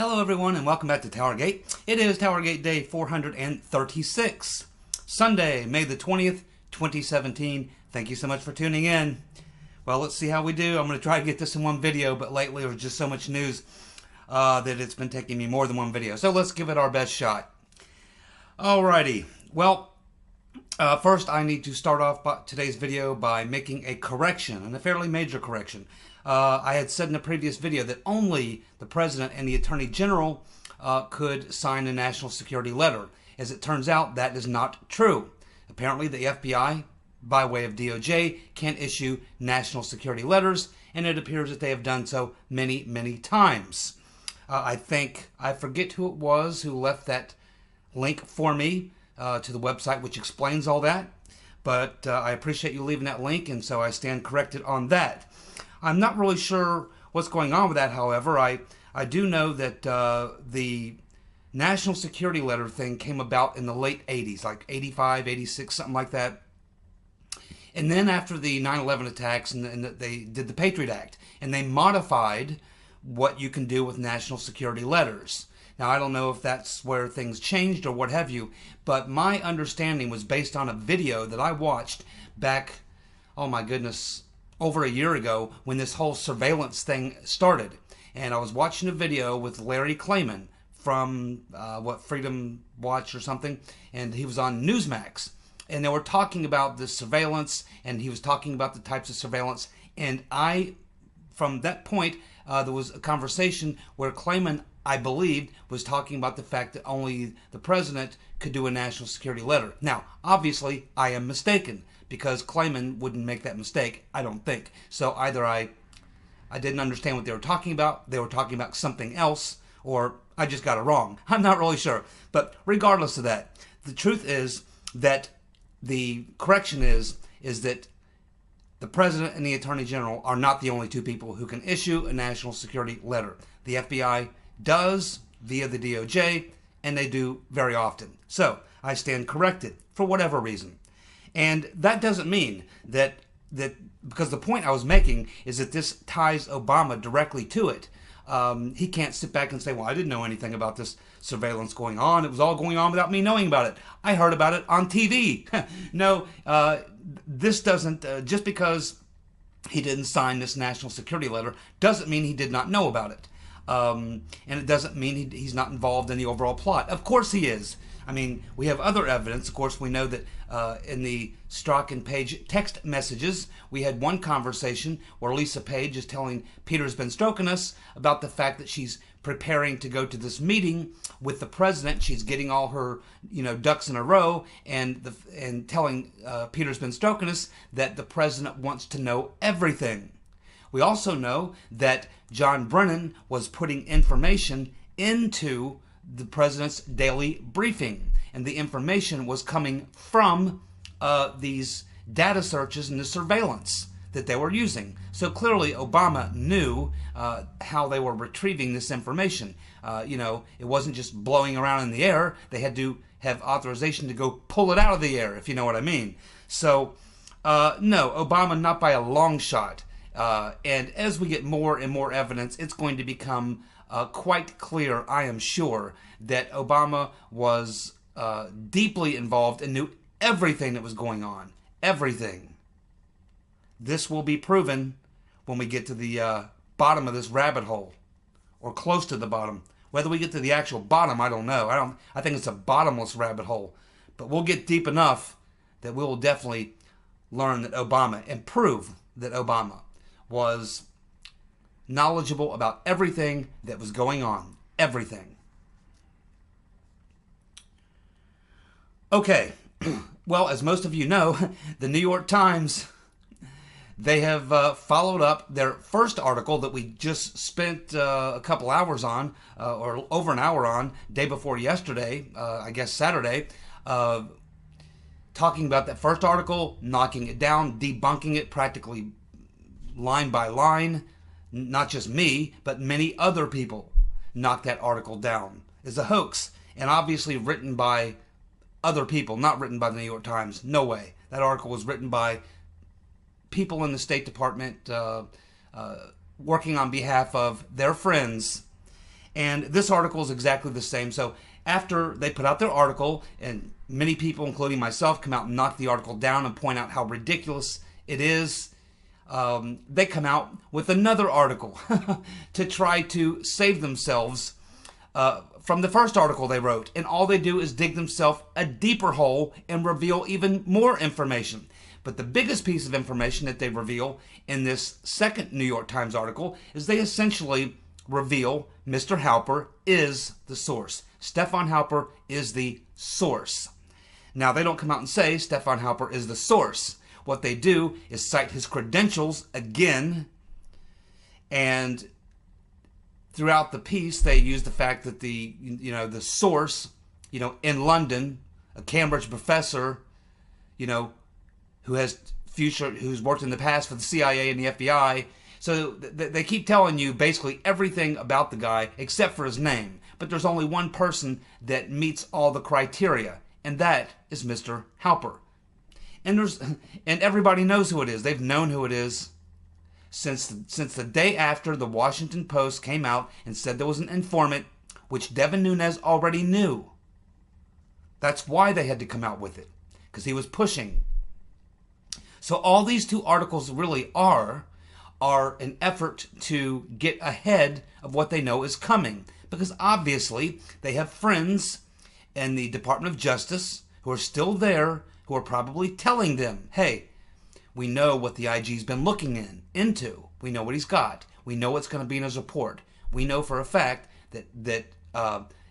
Hello everyone and welcome back to Towergate. It is Towergate Day 436, Sunday, May the 20th, 2017. Thank you so much for tuning in. Well, let's see how we do. I'm going to try to get this in one video, but lately there's just so much news that it's been taking me more than one video. So let's give it our best shot. Alrighty. Well, first I need to start off today's video by making a correction, and a fairly major correction. I had said in a previous video that only the President and the Attorney General could sign a national security letter. As it turns out, that is not true. Apparently, the FBI, by way of DOJ, can issue national security letters, and it appears that they have done so many, many times. I forget who it was who left that link for me to the website which explains all that, but I appreciate you leaving that link, and so I stand corrected on that. I'm not really sure what's going on with that, however. I do know that the national security letter thing came about in the late 80s, like 85, 86, something like that. And then after the 9/11 attacks, and they did the Patriot Act, and they modified what you can do with national security letters. Now, I don't know if that's where things changed or what have you, but my understanding was based on a video that I watched back, oh my goodness, over a year ago when this whole surveillance thing started. And I was watching a video with Larry Klayman from Freedom Watch or something, and he was on Newsmax, and they were talking about the surveillance, and he was talking about the types of surveillance, and from that point there was a conversation where Klayman, I believed, was talking about the fact that only the President could do a national security letter. Now, obviously, I am mistaken, because Klayman wouldn't make that mistake, I don't think. So either I didn't understand what they were talking about something else, or I just got it wrong. I'm not really sure. But regardless of that, the truth is that the correction is that the President and the Attorney General are not the only two people who can issue a national security letter. The FBI does via the DOJ, and they do very often. So I stand corrected for whatever reason. And that doesn't mean that because the point I was making is that this ties Obama directly to it. He can't sit back and say, well, I didn't know anything about this surveillance going on. It was all going on without me knowing about it. I heard about it on TV. No, this doesn't, just because he didn't sign this national security letter doesn't mean he did not know about it. And it doesn't mean he's not involved in the overall plot. Of course he is. I mean, we have other evidence. Of course, we know that in the Strzok and Page text messages, we had one conversation where Lisa Page is telling Peter's been stroking us about the fact that she's preparing to go to this meeting with the President. She's getting all her, ducks in a row, and telling Peter's been stroking us that the President wants to know everything. We also know that John Brennan was putting information into the President's daily briefing, and the information was coming from these data searches and the surveillance that they were using. So clearly Obama knew how they were retrieving this information. It wasn't just blowing around in the air. They had to have authorization to go pull it out of the air, if you know what I mean. So no, Obama not by a long shot. And as we get more and more evidence, it's going to become quite clear, I am sure, that Obama was deeply involved and knew everything that was going on. Everything. This will be proven when we get to the bottom of this rabbit hole, or close to the bottom. Whether we get to the actual bottom, I don't know. I think it's a bottomless rabbit hole. But we'll get deep enough that we will definitely learn that Obama, and prove that Obama was knowledgeable about everything that was going on. Everything. Okay. Well, as most of you know, the New York Times, they have followed up their first article that we just spent a couple hours on, or over an hour on, day before yesterday, I guess Saturday, talking about that first article, knocking it down, debunking it practically line by line. Not just me, but many other people knocked that article down as a hoax, and obviously written by other people, not written by the New York Times. No way. That article was written by people in the State Department working on behalf of their friends, And this article is exactly the same. So after they put out their article, and many people, including myself, come out and knock the article down and point out how ridiculous it is, they come out with another article to try to save themselves from the first article they wrote. And all they do is dig themselves a deeper hole and reveal even more information. But the biggest piece of information that they reveal in this second New York Times article is they essentially reveal Mr. Halper is the source. Stefan Halper is the source. Now, they don't come out and say Stefan Halper is the source. What they do is cite his credentials again, and throughout the piece, they use the fact that the source, in London, a Cambridge professor, who's worked in the past for the CIA and the FBI. So they keep telling you basically everything about the guy except for his name. But there's only one person that meets all the criteria, and that is Mr. Halper. And everybody knows who it is. They've known who it is since the day after the Washington Post came out and said there was an informant, which Devin Nunes already knew. That's why they had to come out with it, because he was pushing. So all these two articles really are an effort to get ahead of what they know is coming. Because obviously they have friends in the Department of Justice who are still there, who are probably telling them, hey, we know what the IG's been looking into. We know what he's got. We know what's going to be in his report. We know for a fact that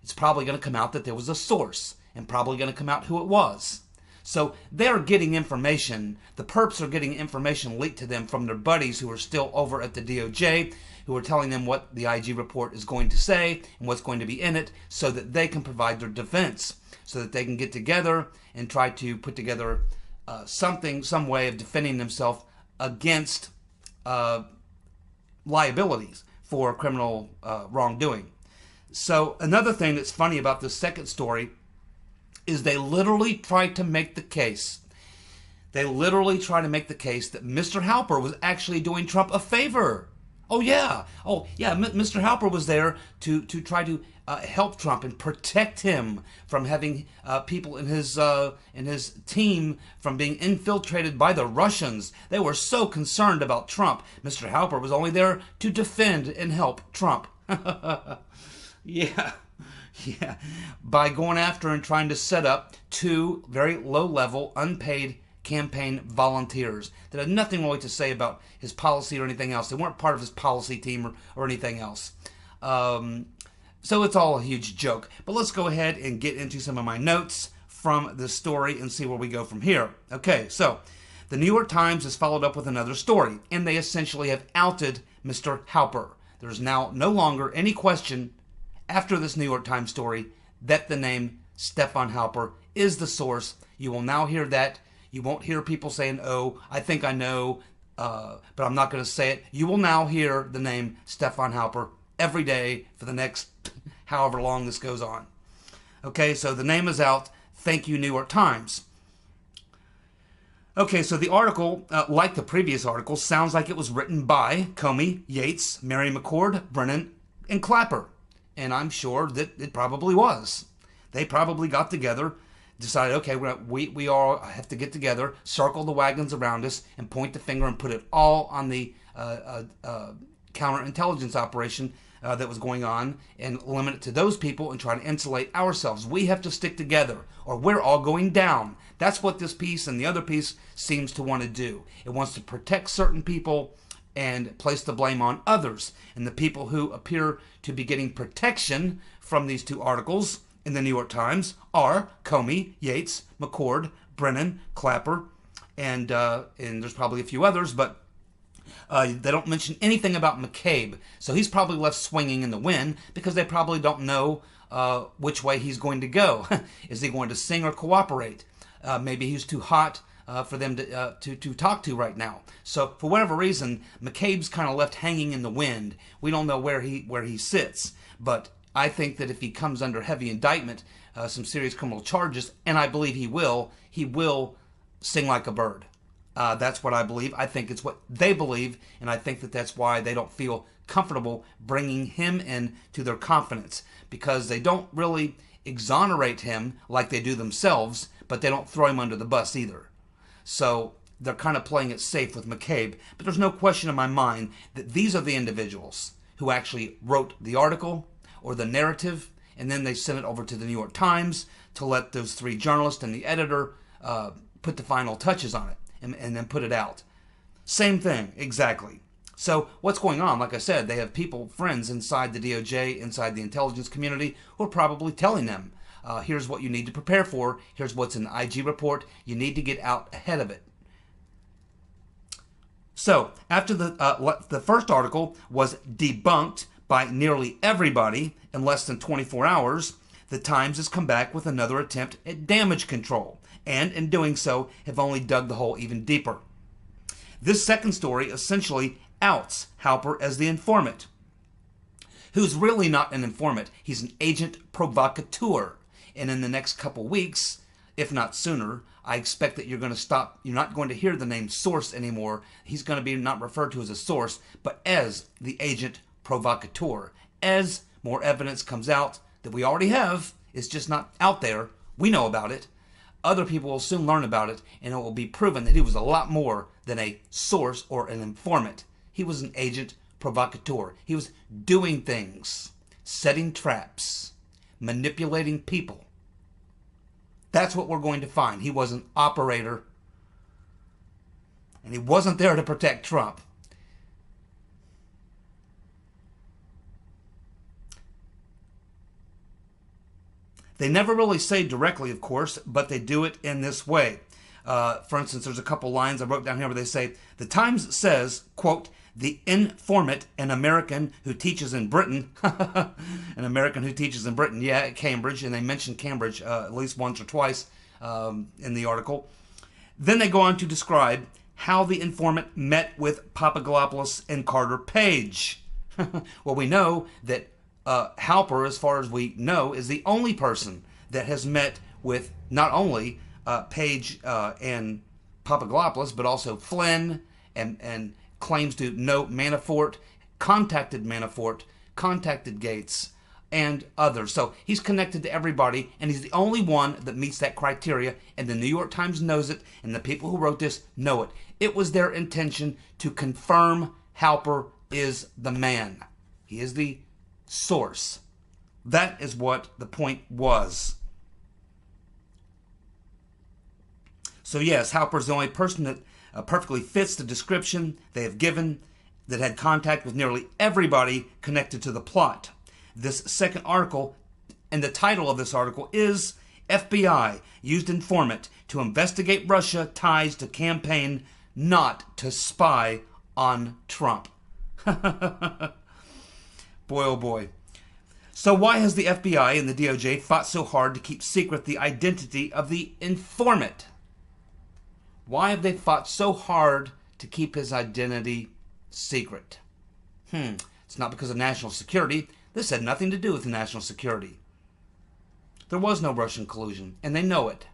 it's probably going to come out that there was a source, and probably going to come out who it was. So they're getting information. The perps are getting information leaked to them from their buddies who are still over at the DOJ, who are telling them what the IG report is going to say and what's going to be in it, so that they can provide their defense, so that they can get together and try to put together some way of defending themselves against liabilities for criminal wrongdoing. So another thing that's funny about this second story is they literally try to make the case. They literally try to make the case that Mr. Halper was actually doing Trump a favor. Oh yeah, Mr. Halper was there to try to help Trump and protect him from having people in his team from being infiltrated by the Russians. They were so concerned about Trump. Mr. Halper was only there to defend and help Trump. Yeah. By going after and trying to set up two very low-level, unpaid campaign volunteers that had nothing really to say about his policy or anything else. They weren't part of his policy team or anything else. So it's all a huge joke. But let's go ahead and get into some of my notes from the story and see where we go from here. Okay, so the New York Times has followed up with another story, and they essentially have outed Mr. Halper. There's now no longer any question after this New York Times story that the name Stefan Halper is the source. You will now hear that. You won't hear people saying, oh, I think I know, but I'm not going to say it. You will now hear the name Stefan Halper every day for the next however long this goes on. Okay, so the name is out. Thank you, New York Times. Okay, so the article, like the previous article, sounds like it was written by Comey, Yates, Mary McCord, Brennan, and Clapper. And I'm sure that it probably was. They probably got together, decided, okay, we all have to get together, circle the wagons around us, and point the finger and put it all on the counterintelligence operation that was going on, and limit it to those people and try to insulate ourselves. We have to stick together, or we're all going down. That's what this piece and the other piece seems to want to do. It wants to protect certain people and place the blame on others. And the people who appear to be getting protection from these two articles in the New York Times are Comey, Yates, McCord, Brennan, Clapper, and there's probably a few others, but they don't mention anything about McCabe. So he's probably left swinging in the wind because they probably don't know which way he's going to go. Is he going to sing or cooperate? Maybe he's too hot for them to talk to right now. So for whatever reason, McCabe's kind of left hanging in the wind. We don't know where he sits, but I think that if he comes under heavy indictment, some serious criminal charges, and I believe he will sing like a bird. That's what I believe. I think it's what they believe, and I think that that's why they don't feel comfortable bringing him in to their confidence, because they don't really exonerate him like they do themselves, but they don't throw him under the bus either. So they're kind of playing it safe with McCabe. But there's no question in my mind that these are the individuals who actually wrote the article or the narrative, and then they sent it over to the New York Times to let those three journalists and the editor put the final touches on it and then put it out. Same thing, exactly. So what's going on? Like I said, they have people, friends inside the DOJ, inside the intelligence community, who are probably telling them, here's what you need to prepare for, here's what's in the IG report, you need to get out ahead of it. So after the first article was debunked by nearly everybody in less than 24 hours, the Times has come back with another attempt at damage control, and in doing so have only dug the hole even deeper. This second story essentially outs Halper as the informant, who's really not an informant. He's an agent provocateur. And in the next couple weeks, if not sooner, I expect that you're not going to hear the name source anymore. He's going to be not referred to as a source, but as the agent provocateur. As more evidence comes out that we already have, it's just not out there, we know about it, other people will soon learn about it, and it will be proven that he was a lot more than a source or an informant. He was an agent provocateur. He was doing things, setting traps, manipulating people. That's what we're going to find. He was an operator, and he wasn't there to protect Trump. They never really say directly, of course, but they do it in this way. For instance, there's a couple lines I wrote down here where they say, the Times says, quote, the informant, an American who teaches in Britain, an American who teaches in Britain, yeah, at Cambridge, and they mentioned Cambridge at least once or twice in the article. Then they go on to describe how the informant met with Papadopoulos and Carter Page. Well, we know that Halper, as far as we know, is the only person that has met with not only Page and Papadopoulos, but also Flynn, and claims to know Manafort, contacted Gates, and others. So he's connected to everybody, and he's the only one that meets that criteria, and the New York Times knows it, and the people who wrote this know it. It was their intention to confirm Halper is the man. He is the source. That is what the point was. So yes, Halper's the only person that perfectly fits the description they have given, that had contact with nearly everybody connected to the plot. This second article, and the title of this article is FBI Used Informant to Investigate Russia Ties to Campaign Not to Spy on Trump. Boy, oh boy. So why has the FBI and the DOJ fought so hard to keep secret the identity of the informant? Why have they fought so hard to keep his identity secret? It's not because of national security. This had nothing to do with national security. There was no Russian collusion, and they know it.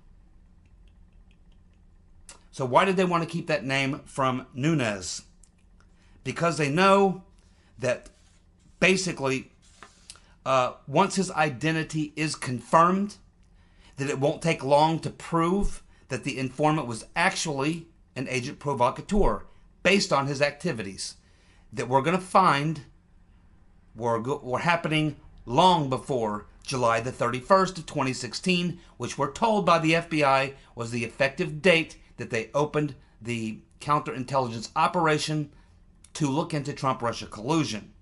So why did they want to keep that name from Nunes? Because they know that basically once his identity is confirmed, that it won't take long to prove that the informant was actually an agent provocateur based on his activities that we're going to find were happening long before July the 31st of 2016, which we're told by the FBI was the effective date that they opened the counterintelligence operation to look into Trump-Russia collusion.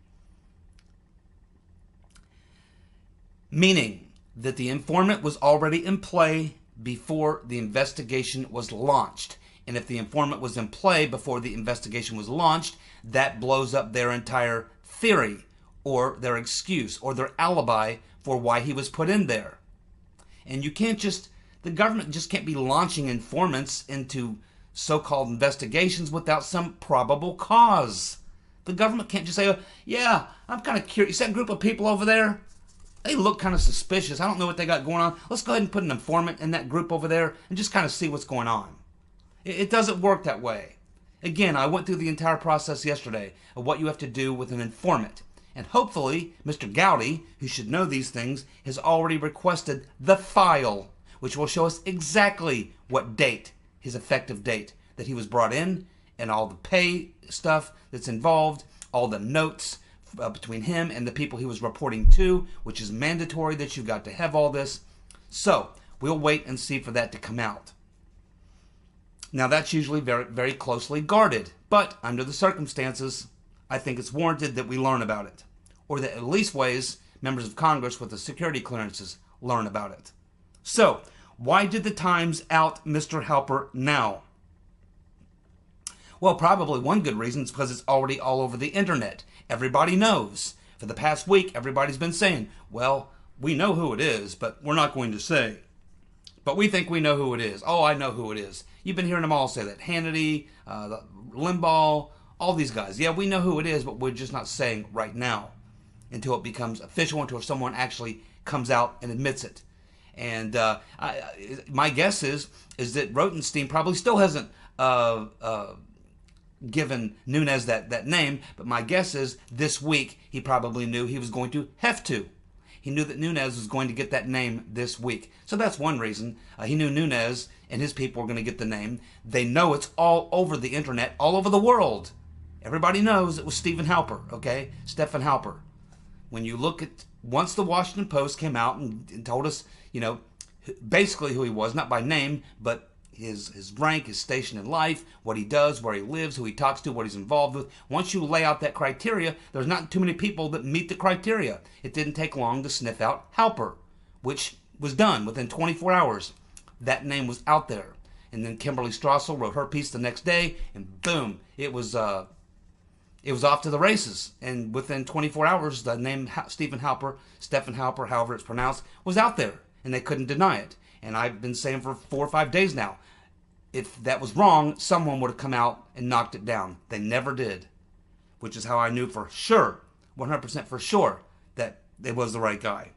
Meaning that the informant was already in play before the investigation was launched. And if the informant was in play before the investigation was launched, that blows up their entire theory or their excuse or their alibi for why he was put in there. And you can't just, the government just can't be launching informants into so-called investigations without some probable cause. The government can't just say, oh, yeah, I'm kind of curious. That group of people over there, they look kind of suspicious. I don't know what they got going on. Let's go ahead and put an informant in that group over there and just kind of see what's going on. It doesn't work that way. Again, I went through the entire process yesterday of what you have to do with an informant. And hopefully, Mr. Gowdy, who should know these things, has already requested the file, which will show us exactly what date, his effective date, that he was brought in, and all the pay stuff that's involved, all the notes between him and the people he was reporting to, which is mandatory that you've got to have all this. So, we'll wait and see for that to come out. Now, that's usually very, very closely guarded, but under the circumstances, I think it's warranted that we learn about it, or that at least ways members of Congress with the security clearances learn about it. So, why did the Times out Mr. Halper now? Well, probably one good reason is because it's already all over the internet. Everybody knows. For the past week, everybody's been saying, well, we know who it is, but we're not going to say. But we think we know who it is. Oh, I know who it is. You've been hearing them all say that. Hannity, Limbaugh, all these guys. Yeah, we know who it is, but we're just not saying right now until it becomes official, until someone actually comes out and admits it. And my guess is that Rotenstein probably still hasn't given Nunes that name, but my guess is this week he probably knew he was going to have to. He knew that Nunes was going to get that name this week. So that's one reason. He knew Nunes and his people were going to get the name. They know it's all over the internet, all over the world. Everybody knows it was Stephen Halper, okay? Stephen Halper. When you look at, once the Washington Post came out and told us, you know, basically who he was, not by name, but his rank, his station in life, what he does, where he lives, who he talks to, what he's involved with. Once you lay out that criteria, there's not too many people that meet the criteria. It didn't take long to sniff out Halper, which was done within 24 hours. That name was out there. And then Kimberly Strassel wrote her piece the next day, and boom, it was off to the races. And within 24 hours, the name Stephen Halper, however it's pronounced, was out there, and they couldn't deny it. And I've been saying for 4 or 5 days now, if that was wrong, someone would have come out and knocked it down. They never did, which is how I knew for sure, 100% for sure, that it was the right guy.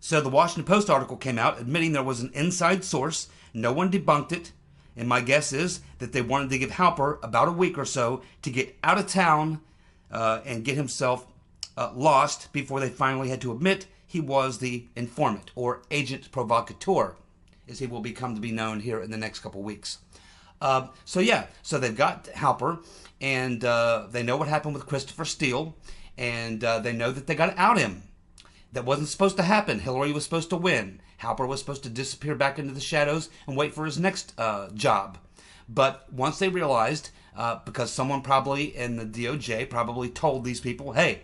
So the Washington Post article came out admitting there was an inside source. No one debunked it. And my guess is that they wanted to give Halper about a week or so to get out of town and get himself lost before they finally had to admit he was the informant, or agent provocateur, as he will become to be known here in the next couple weeks. So they've got Halper, and they know what happened with Christopher Steele, and they know that they got to out him. That wasn't supposed to happen. Hillary was supposed to win. Halper was supposed to disappear back into the shadows and wait for his next job. But once they realized, because someone probably in the DOJ probably told these people, hey,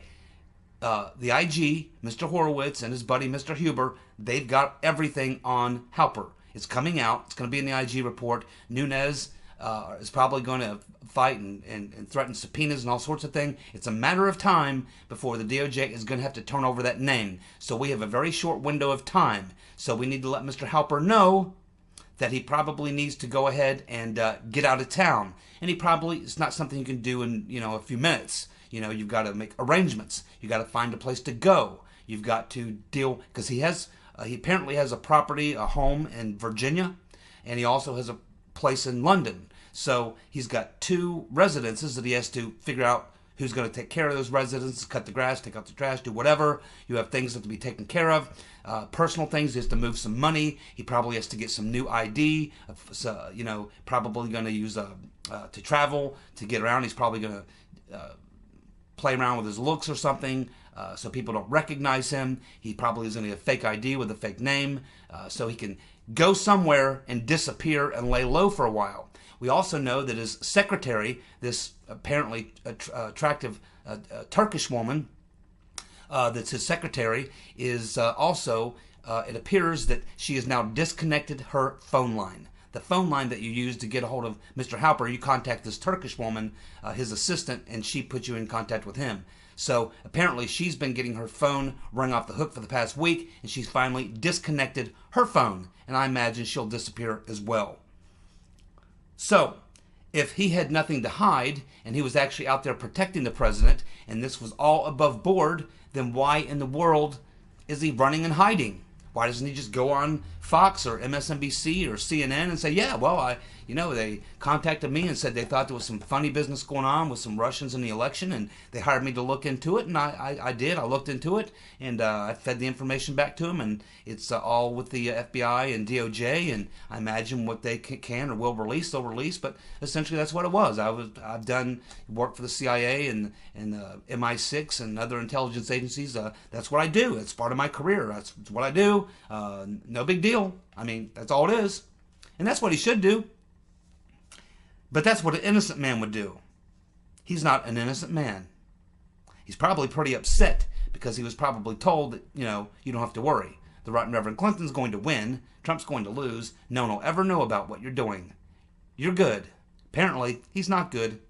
the IG, Mr. Horowitz, and his buddy, Mr. Huber, they've got everything on Halper. It's coming out. It's going to be in the IG report. Nunes is probably going to fight and threaten subpoenas and all sorts of things. It's a matter of time before the DOJ is going to have to turn over that name. So we have a very short window of time. So we need to let Mr. Halper know that he probably needs to go ahead and get out of town. And it's not something you can do in, a few minutes. You've got to make arrangements. You've got to find a place to go. You've got to deal, because he apparently has a property, a home in Virginia, and he also has a place in London. So he's got 2 residences that he has to figure out who's going to take care of those residences, cut the grass, take out the trash, do whatever. You have things that have to be taken care of, personal things. He has to move some money. He probably has to get some new ID. Probably going to use to travel, to get around. He's probably going to play around with his looks or something, so people don't recognize him. He probably is going to get a fake ID with a fake name, so he can go somewhere and disappear and lay low for a while. We also know that his secretary, this apparently attractive Turkish woman that's his secretary, is also, it appears that she has now disconnected her phone line. The phone line that you use to get a hold of Mr. Halper, you contact this Turkish woman, his assistant, and she puts you in contact with him. So apparently she's been getting her phone rung off the hook for the past week, and she's finally disconnected her phone, and I imagine she'll disappear as well. So if he had nothing to hide, and he was actually out there protecting the president, and this was all above board, then why in the world is he running and hiding? Why doesn't he just go on Fox or MSNBC or CNN and say, yeah, well, they contacted me and said they thought there was some funny business going on with some Russians in the election, and they hired me to look into it, and I did. I looked into it, and I fed the information back to them, and it's all with the FBI and DOJ, and I imagine what they can or will release, they'll release, but essentially that's what it was. I've done work for the CIA and MI6 and other intelligence agencies. That's what I do. It's part of my career. That's what I do. No big deal. I mean, that's all it is. And that's what he should do. But that's what an innocent man would do. He's not an innocent man. He's probably pretty upset because he was probably told that, you don't have to worry. The Right Reverend Clinton's going to win. Trump's going to lose. No one will ever know about what you're doing. You're good. Apparently, he's not good.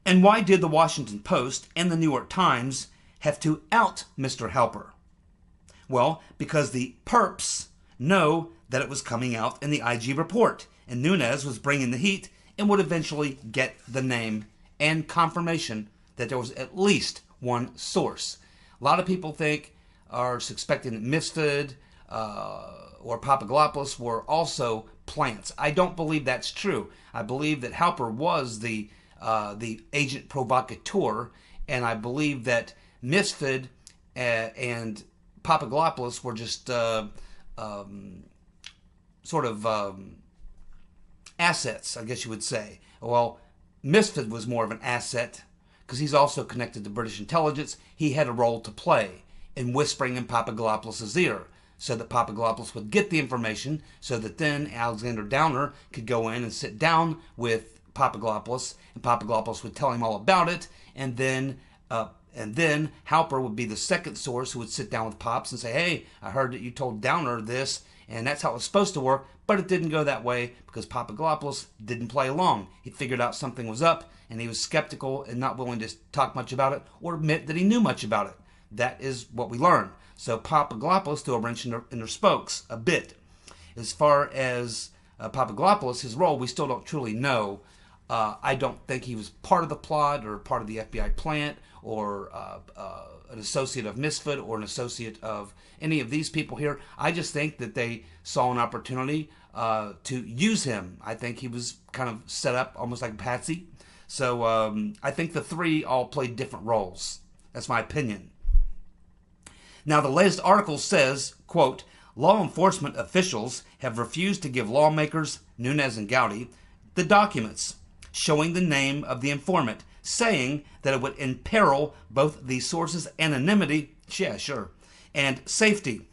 And why did the Washington Post and the New York Times have to out Mr. Halper? Well, because the perps know that it was coming out in the IG report, and Nunes was bringing the heat and would eventually get the name and confirmation that there was at least one source. A lot of people are suspecting that Misfit or Papadopoulos were also plants. I don't believe that's true. I believe that Halper was the agent provocateur, and I believe that Misfit and Papadopoulos were just assets, I guess you would say. Well, Misfit was more of an asset because he's also connected to British intelligence. He had a role to play in whispering in Papadopoulos' ear so that Papadopoulos would get the information so that then Alexander Downer could go in and sit down with Papadopoulos, and Papadopoulos would tell him all about it, and then Halper would be the second source who would sit down with Pops and say, hey, I heard that you told Downer this, and that's how it was supposed to work, but it didn't go that way because Papadopoulos didn't play along. He figured out something was up, and he was skeptical and not willing to talk much about it or admit that he knew much about it. That is what we learned. So Papadopoulos threw a wrench in their spokes a bit. As far as Papadopoulos, his role, we still don't truly know. I don't think he was part of the plot or part of the FBI plant or an associate of Misfit or an associate of any of these people here. I just think that they saw an opportunity to use him. I think he was kind of set up almost like Patsy. So I think the three all played different roles. That's my opinion. Now, the latest article says, quote, law enforcement officials have refused to give lawmakers, Nunes and Gowdy, the documents showing the name of the informant, saying that it would imperil both the source's anonymity, yeah, sure, and safety.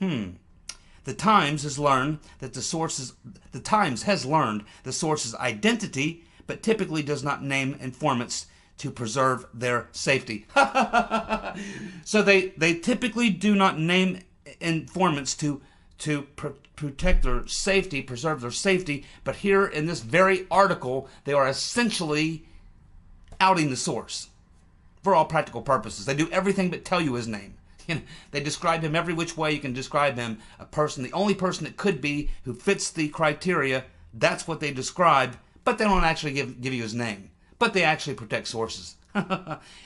The Times has learned the source's identity, but typically does not name informants to preserve their safety. So they typically do not name informants to protect their safety, preserve their safety, but here in this very article, they are essentially outing the source for all practical purposes. They do everything but tell you his name. They describe him every which way you can describe him. A person, the only person it could be who fits the criteria, that's what they describe, but they don't actually give you his name. But they actually protect sources.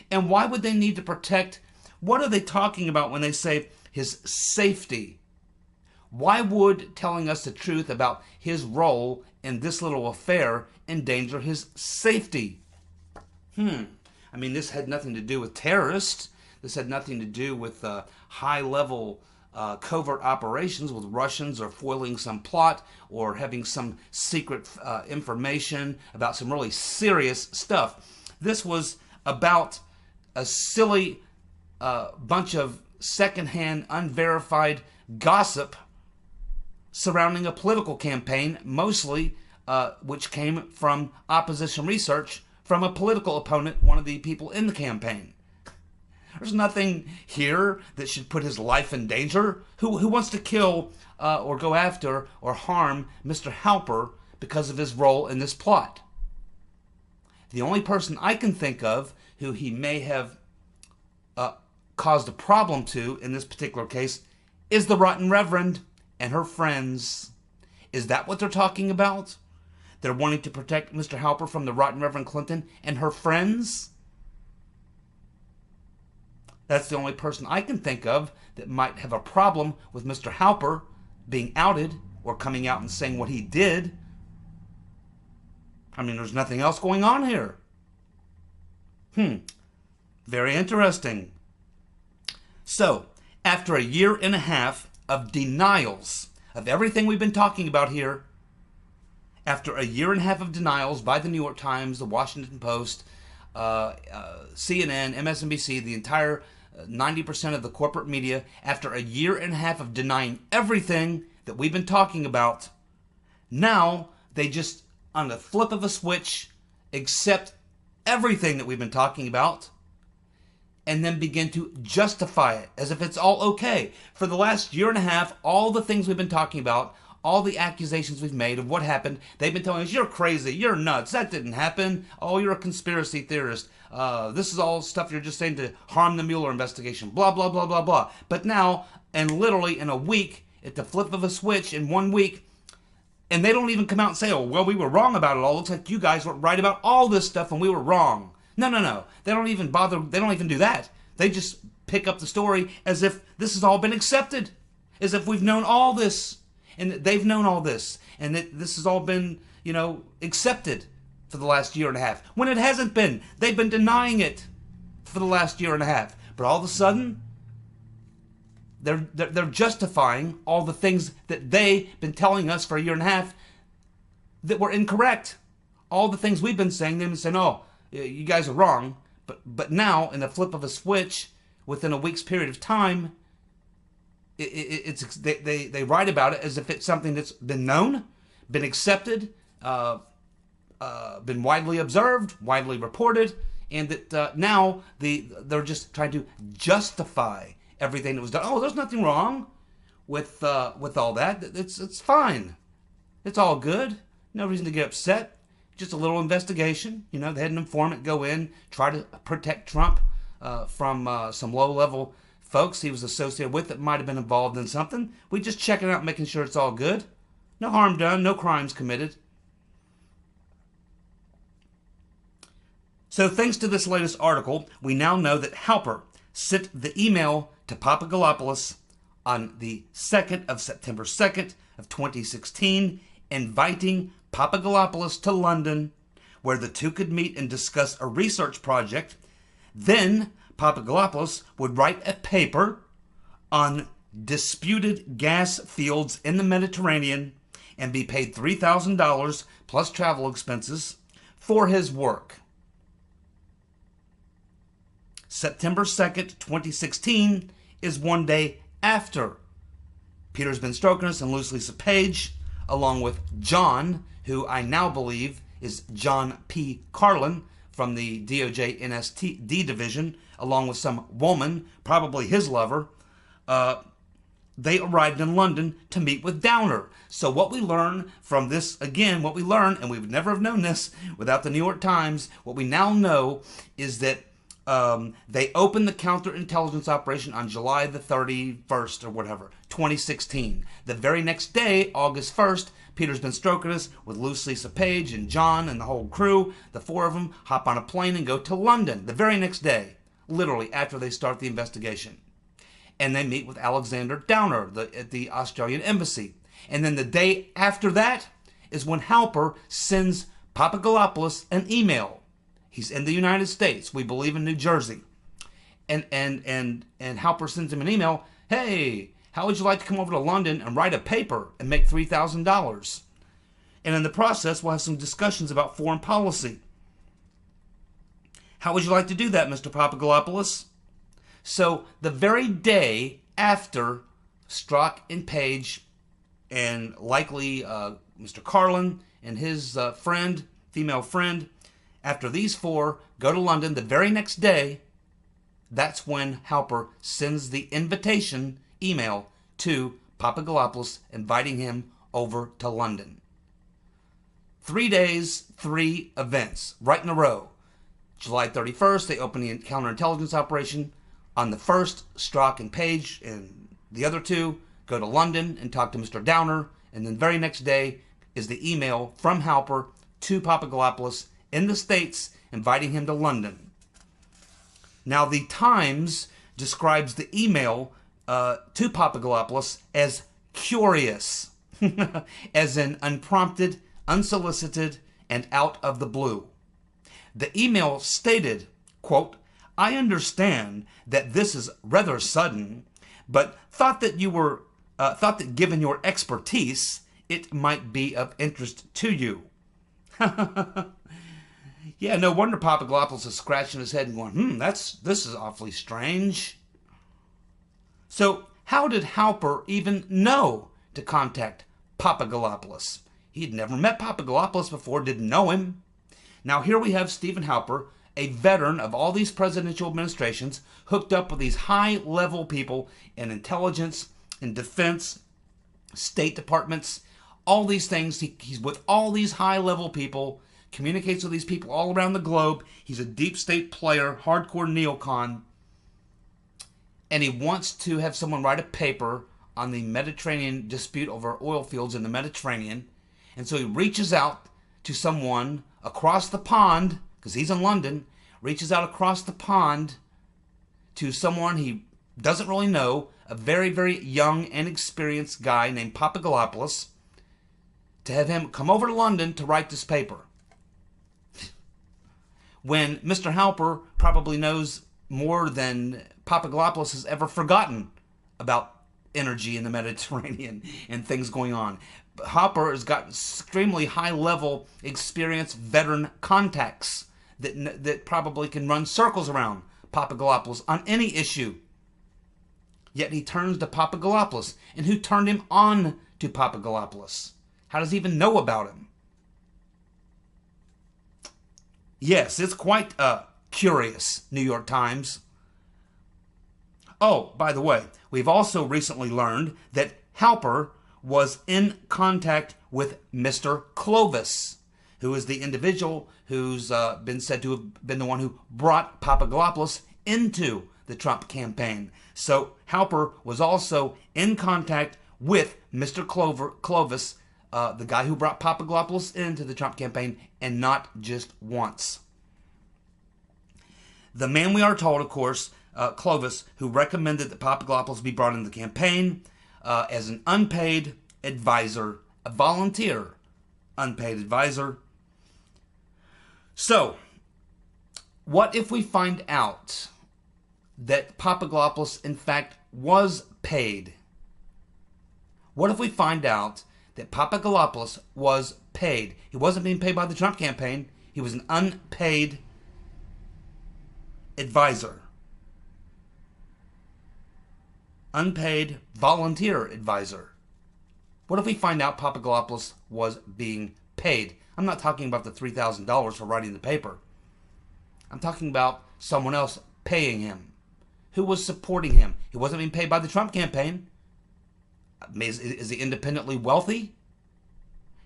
And why would they need to protect? What are they talking about when they say his safety? Why would telling us the truth about his role in this little affair endanger his safety? I mean, this had nothing to do with terrorists. This had nothing to do with high-level covert operations with Russians or foiling some plot or having some secret information about some really serious stuff. This was about a silly bunch of secondhand, unverified gossip surrounding a political campaign, mostly which came from opposition research from a political opponent, one of the people in the campaign. There's nothing here that should put his life in danger. Who wants to kill or go after or harm Mr. Halper because of his role in this plot? The only person I can think of who he may have caused a problem to in this particular case is the Rotten Reverend and her friends. Is that what they're talking about? They're wanting to protect Mr. Halper from the Rotten Reverend Clinton and her friends? That's the only person I can think of that might have a problem with Mr. Halper being outed or coming out and saying what he did. I mean, there's nothing else going on here. Very interesting. So, after a year and a half of denials of everything we've been talking about here, after a year and a half of denials by the New York Times, the Washington Post, CNN, MSNBC, the entire 90% of the corporate media, after a year and a half of denying everything that we've been talking about, now they just, on the flip of a switch, accept everything that we've been talking about and then begin to justify it as if it's all okay. For the last year and a half, all the things we've been talking about, all the accusations we've made of what happened, they've been telling us, you're crazy, you're nuts, that didn't happen, oh, you're a conspiracy theorist, this is all stuff you're just saying to harm the Mueller investigation, blah, blah, blah, blah, blah. But now, and literally in a week, at the flip of a switch, in 1 week, and they don't even come out and say, oh, well, we were wrong about it all. Looks like you guys were right about all this stuff and we were wrong. No. They don't even bother. They don't even do that. They just pick up the story as if this has all been accepted. As if we've known all this and that they've known all this and that this has all been, accepted for the last year and a half. When it hasn't been. They've been denying it for the last year and a half. But all of a sudden, they're justifying all the things that they've been telling us for a year and a half that were incorrect. All the things we've been saying, they've been saying, oh, you guys are wrong. But now, in the flip of a switch, within a week's period of time, they write about it as if it's something that's been known, been accepted, been widely observed, widely reported, and that now they're just trying to justify everything that was done. Oh, there's nothing wrong with all that. It's fine. It's all good. No reason to get upset. Just a little investigation. They had an informant go in, try to protect Trump from some low-level folks he was associated with that might have been involved in something. We just check it out, making sure it's all good. No harm done, no crimes committed. So thanks to this latest article, we now know that Halper sent the email to Papadopoulos on the 2nd of September 2nd of 2016, inviting Papadopoulos to London, where the two could meet and discuss a research project. Then Papadopoulos would write a paper on disputed gas fields in the Mediterranean and be paid $3,000 plus travel expenses for his work. September 2nd, 2016 is one day after Peter's been Strokinus and Lisa Page, along with John, who I now believe is John P. Carlin from the DOJ NSD division, along with some woman, probably his lover, they arrived in London to meet with Downer. So what we learn from this, again, what we learn, and we would never have known this without the New York Times, what we now know is that they opened the counterintelligence operation on July the 31st or whatever, 2016. The very next day, August 1st, Peter's been Strokinus with Lisa Page and John and the whole crew, the four of them, hop on a plane and go to London the very next day, literally after they start the investigation. And they meet with Alexander Downer at the Australian embassy. And then the day after that is when Halper sends Papadopoulos an email. He's in the United States. We believe in New Jersey. And Halper sends him an email. Hey, how would you like to come over to London and write a paper and make $3,000? And in the process, we'll have some discussions about foreign policy. How would you like to do that, Mr. Papadopoulos? So the very day after Strzok and Page and likely Mr. Carlin and his female friend, after these four go to London the very next day, that's when Halper sends the invitation email to Papadopoulos inviting him over to London. 3 days, 3 events, right in a row. July 31st, they open the counterintelligence operation. On the 1st, Strzok and Page and the other two go to London and talk to Mr. Downer. And then the very next day is the email from Halper to Papadopoulos in the States inviting him to London. Now, the Times describes the email to Papadopoulos as curious, as in unprompted, unsolicited, and out of the blue. The email stated, quote, "I understand that this is rather sudden, but thought that given your expertise, it might be of interest to you." Yeah, no wonder Papadopoulos is scratching his head and going, this is awfully strange. So how did Halper even know to contact Papadopoulos? He'd never met Papadopoulos before, didn't know him. Now here we have Stephen Halper, a veteran of all these presidential administrations, hooked up with these high-level people in intelligence, in defense, State departments, all these things. He's with all these high-level people, communicates with these people all around the globe. He's a deep state player, hardcore neocon. And he wants to have someone write a paper on the Mediterranean dispute over oil fields in the Mediterranean. And so he reaches out to someone across the pond, because he's in London, reaches out across the pond to someone he doesn't really know, a very, very young and experienced guy named Papadopoulos, to have him come over to London to write this paper. When Mr. Halper probably knows more than Papadopoulos has ever forgotten about energy in the Mediterranean and things going on. Halper has got extremely high-level, experienced veteran contacts that probably can run circles around Papadopoulos on any issue. Yet he turns to Papadopoulos. And who turned him on to Papadopoulos? How does he even know about him? Yes, it's quite curious, New York Times. Oh, by the way, we've also recently learned that Halper was in contact with Mr. Clovis, who is the individual who's been said to have been the one who brought Papadopoulos into the Trump campaign. So Halper was also in contact with Mr. Clovis, the guy who brought Papadopoulos into the Trump campaign, and not just once. The man, we are told, of course, Clovis, who recommended that Papadopoulos be brought into the campaign as an unpaid advisor, a volunteer unpaid advisor. So, what if we find out that Papadopoulos, in fact, was paid? What if we find out that Papadopoulos was paid? He wasn't being paid by the Trump campaign. He was an unpaid advisor. Unpaid volunteer advisor. What if we find out Papadopoulos was being paid? I'm not talking about the $3,000 for writing the paper. I'm talking about someone else paying him. Who was supporting him? He wasn't being paid by the Trump campaign. Is he independently wealthy?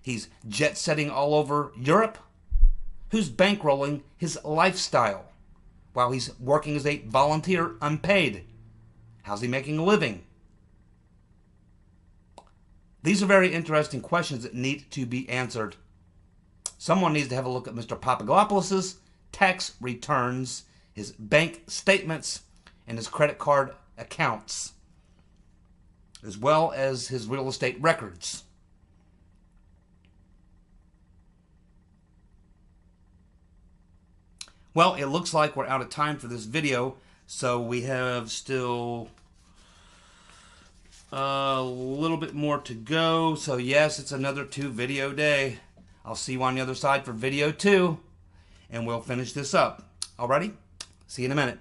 He's jet-setting all over Europe? Who's bankrolling his lifestyle while he's working as a volunteer unpaid? How's he making a living? These are very interesting questions that need to be answered. Someone needs to have a look at Mr. Papadopoulos' tax returns, his bank statements, and his credit card accounts, as well as his real estate records. Well, it looks like we're out of time for this video, so we have still a little bit more to go. So yes, it's another 2-video day. I'll see you on the other side for video 2, and we'll finish this up. Alrighty? See you in a minute.